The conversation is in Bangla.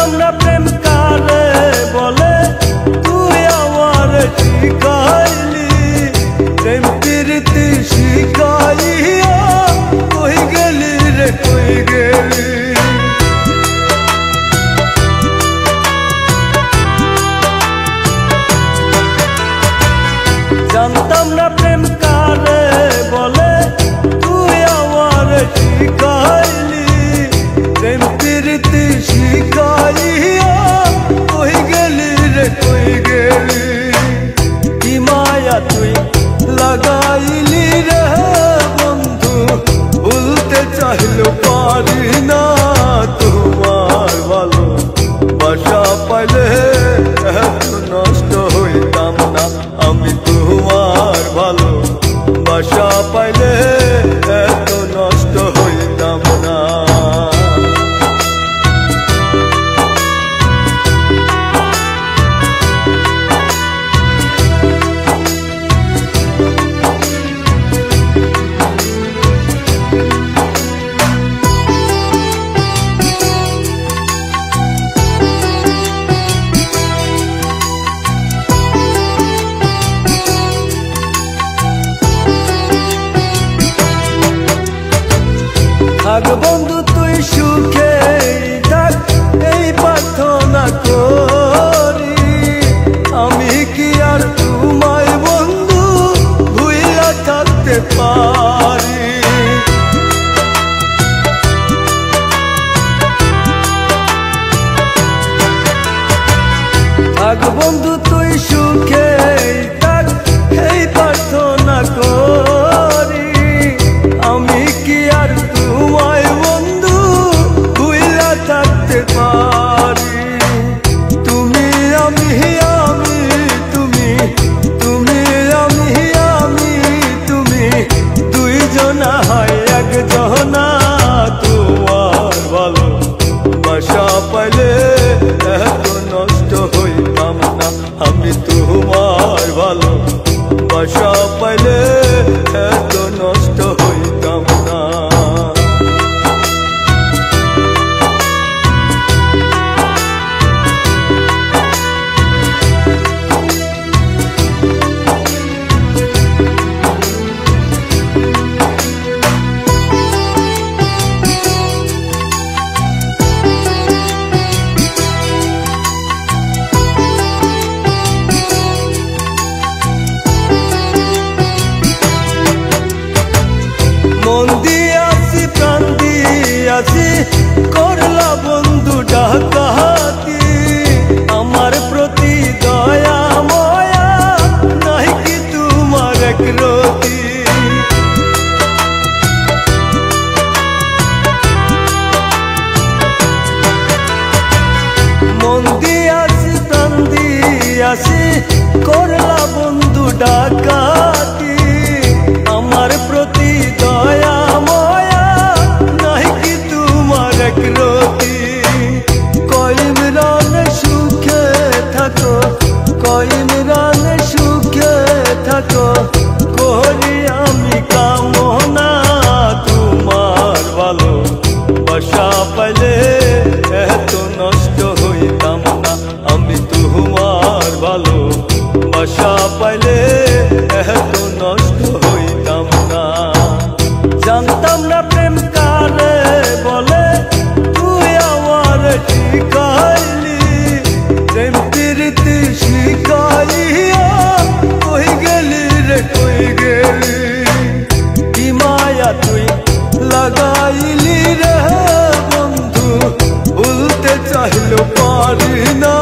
জানতাম না প্রেম কারে বলে, তুই আমার শিখাইলি প্রেম প্রীতি শিখাইয়া। কই গেলি রে কই গেলি, জানতাম না প্রেম কারে বলে, তুই আমার শিখাইলি প্রেম প্রীতি শিখাইয়া। কই গেলি রে কই গেলি, কি মায়া তুই লাগাইলি রে বন্ধু, ভুলতে চাইলেও পারি না তোমার ভালো বাসা পাইলে এত নষ্ট হইতাম না আমি। তোমার ভালো বাসা পাইলে এত নষ্ট হইতাম না। থাক বন্ধু তুই সুখে থাক, এই প্রার্থনা করি। আমি কি আর তোমায় বন্ধু ভুইলা থাকতে পারি। থাক বন্ধু তুই সুখে থাক, এই প্রার্থনা করি। আমি কি আর তোমায় বন্ধু ভুইলা থাকতে পারি। তুমি আমি আমি তুমি, তুমি আমি আমি তুমি, দুইজনা হয় একজনা। তোমার ভালো বাসা পাইলে এত নষ্ট হইতাম না আমি। তোমার ভালো বাসা পাইলে এত নষ্ট হইতাম না। মন দিয়াছি প্রাণ দিয়াছি, করলা বন্ধু ডাকাতি। আমার প্রতি দয়া ময়া নাই কি তোমার এক রতি। মন দিয়াছি প্রাণ দিয়াছি, করলা বন্ধু ডাকাতি। আমার প্রতি দয়া ময়া নাই কি তোমার এক রতি। কইমরান সুখে থাকো, কইমরান সুখে থাকো, করি আমি কামনা। তোমার ভালো বাসা পাইলে এত নষ্ট হইতাম না আমি। তোমার ভালো বাসা পাইলে এত নষ্ট হইতাম না। জানতাম না প্রেম কারে বলে, তুই আমার শিখাইলি প্রেম প্রীতি শিখাইয়া। কই গেলি রে কই গেলি, কি মায়া তুই লাগাইলি রে বন্ধু, ভুলতে চাইলেও পারি না